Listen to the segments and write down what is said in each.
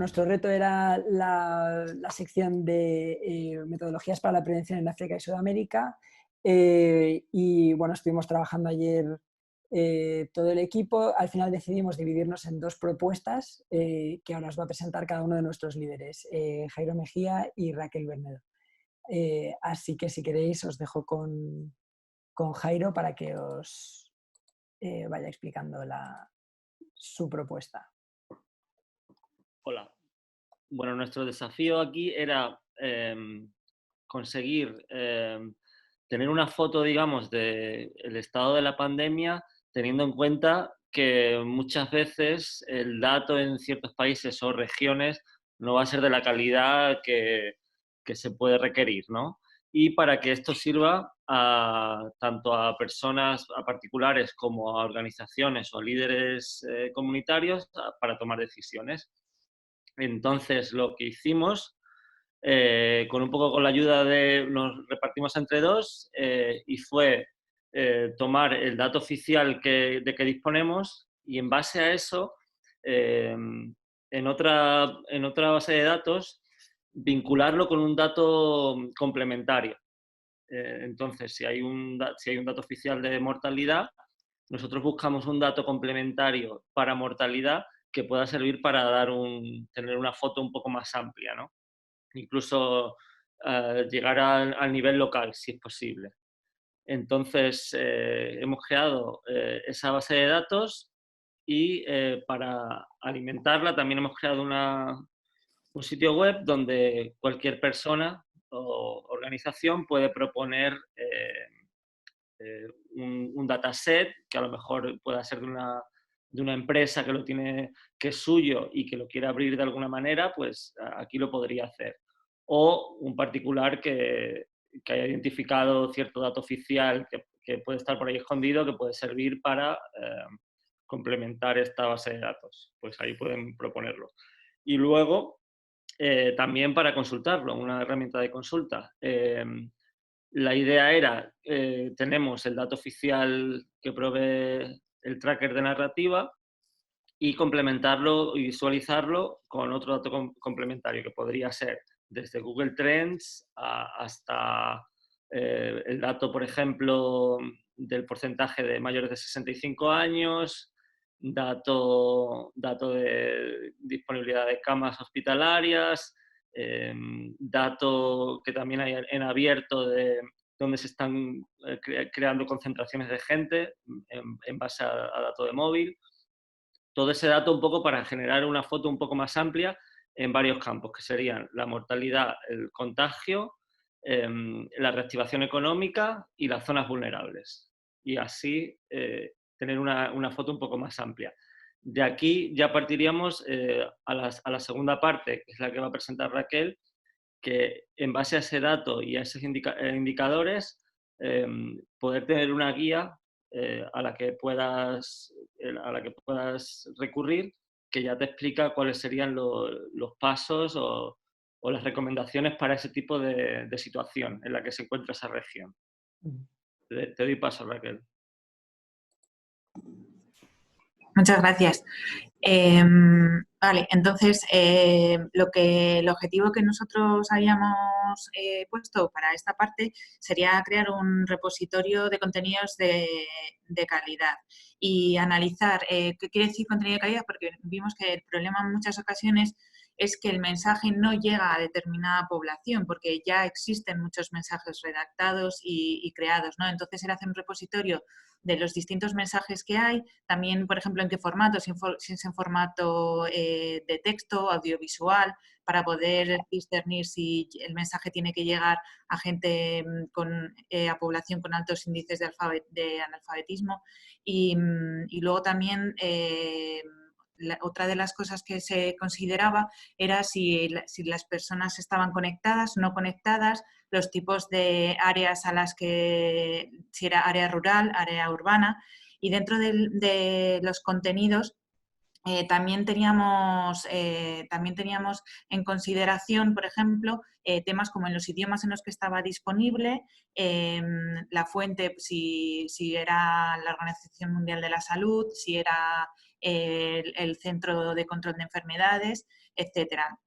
nuestro reto era la sección de metodologías para la prevención en África y Sudamérica. Y bueno, estuvimos trabajando ayer todo el equipo. Al final decidimos dividirnos en dos propuestas que ahora os va a presentar cada uno de nuestros líderes, Jairo Mejía y Raquel Bernedo. Así que si queréis os dejo con Jairo para que os vaya explicando su propuesta. Hola. Bueno, nuestro desafío aquí era conseguir tener una foto, digamos, del estado de la pandemia, teniendo en cuenta que muchas veces el dato en ciertos países o regiones no va a ser de la calidad que se puede requerir, ¿no? Y para que esto sirva tanto a personas, a particulares, como a organizaciones o líderes comunitarios para tomar decisiones. Entonces, lo que hicimos, con un poco con la ayuda nos repartimos entre dos y fue tomar el dato oficial de que disponemos y en base a eso, en otra base de datos, vincularlo con un dato complementario. Entonces, si hay un dato oficial de mortalidad, nosotros buscamos un dato complementario para mortalidad que pueda servir para tener una foto un poco más amplia, ¿no? Incluso llegar al nivel local, si es posible. Entonces, hemos creado esa base de datos y para alimentarla también hemos creado un sitio web donde cualquier persona o organización puede proponer un dataset que a lo mejor pueda ser de una empresa que lo tiene, que es suyo y que lo quiere abrir de alguna manera, pues aquí lo podría hacer. O un particular que haya identificado cierto dato oficial que puede estar por ahí escondido, que puede servir para complementar esta base de datos. Pues ahí pueden proponerlo. Y luego, también para consultarlo, una herramienta de consulta. La idea era, tenemos el dato oficial que provee el tracker de narrativa y complementarlo y visualizarlo con otro dato complementario que podría ser desde Google Trends hasta el dato, por ejemplo, del porcentaje de mayores de 65 años, dato de disponibilidad de camas hospitalarias, dato que también hay en abierto de donde se están creando concentraciones de gente en base a dato de móvil. Todo ese dato un poco para generar una foto un poco más amplia en varios campos, que serían la mortalidad, el contagio, la reactivación económica y las zonas vulnerables. Y así tener una foto un poco más amplia. De aquí ya partiríamos a la segunda parte, que es la que va a presentar Raquel, que en base a ese dato y a esos indicadores, poder tener una guía a la que puedas recurrir, que ya te explica cuáles serían los pasos o las recomendaciones para ese tipo de situación en la que se encuentra esa región. Te doy paso, Raquel. Muchas gracias. Vale, entonces el objetivo que nosotros habíamos puesto para esta parte sería crear un repositorio de contenidos de calidad y analizar qué quiere decir contenido de calidad, porque vimos que el problema en muchas ocasiones es que el mensaje no llega a determinada población, porque ya existen muchos mensajes redactados y creados, ¿no? Entonces era hacer un repositorio de los distintos mensajes que hay, también, por ejemplo, en qué formato, si es en formato de texto, audiovisual, para poder discernir si el mensaje tiene que llegar a gente a población con altos índices de analfabetismo. Y luego también otra de las cosas que se consideraba era si las personas estaban conectadas, no conectadas, los tipos de áreas a las que, si era área rural, área urbana, y dentro de los contenidos también teníamos en consideración, por ejemplo, temas como en los idiomas en los que estaba disponible, la fuente, si era la Organización Mundial de la Salud, si era el Centro de Control de Enfermedades, etcétera.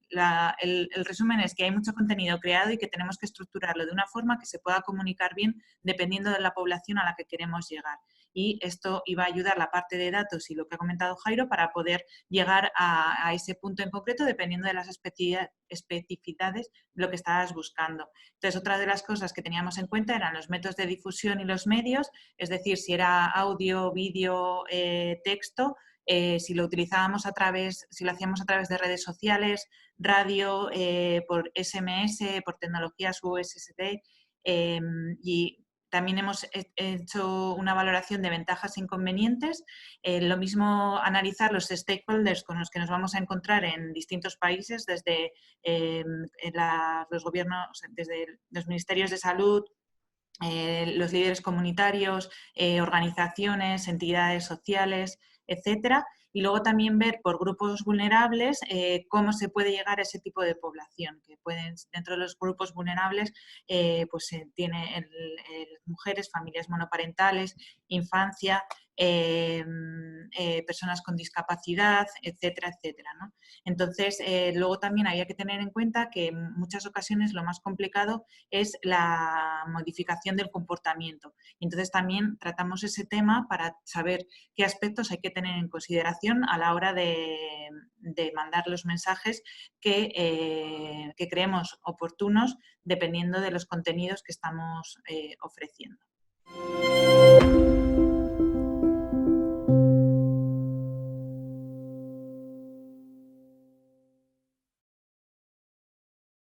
El resumen es que hay mucho contenido creado y que tenemos que estructurarlo de una forma que se pueda comunicar bien dependiendo de la población a la que queremos llegar. Y esto iba a ayudar la parte de datos y lo que ha comentado Jairo para poder llegar a ese punto en concreto dependiendo de las especificidades de lo que estabas buscando. Entonces, otra de las cosas que teníamos en cuenta eran los métodos de difusión y los medios, es decir, si era audio, vídeo, texto, si lo utilizábamos si lo hacíamos a través de redes sociales, radio, por SMS, por tecnologías USSD, y también hemos hecho una valoración de ventajas e inconvenientes. Lo mismo analizar los stakeholders con los que nos vamos a encontrar en distintos países, desde los gobiernos, desde los ministerios de salud, los líderes comunitarios, organizaciones, entidades sociales, etcétera. Y luego también ver por grupos vulnerables cómo se puede llegar a ese tipo de población, que pueden, dentro de los grupos vulnerables, pues tiene mujeres, familias monoparentales, infancia, personas con discapacidad, etcétera, etcétera, ¿no? Entonces, luego también había que tener en cuenta que en muchas ocasiones lo más complicado es la modificación del comportamiento. Entonces, también tratamos ese tema para saber qué aspectos hay que tener en consideración a la hora de mandar los mensajes que creemos oportunos dependiendo de los contenidos que estamos ofreciendo.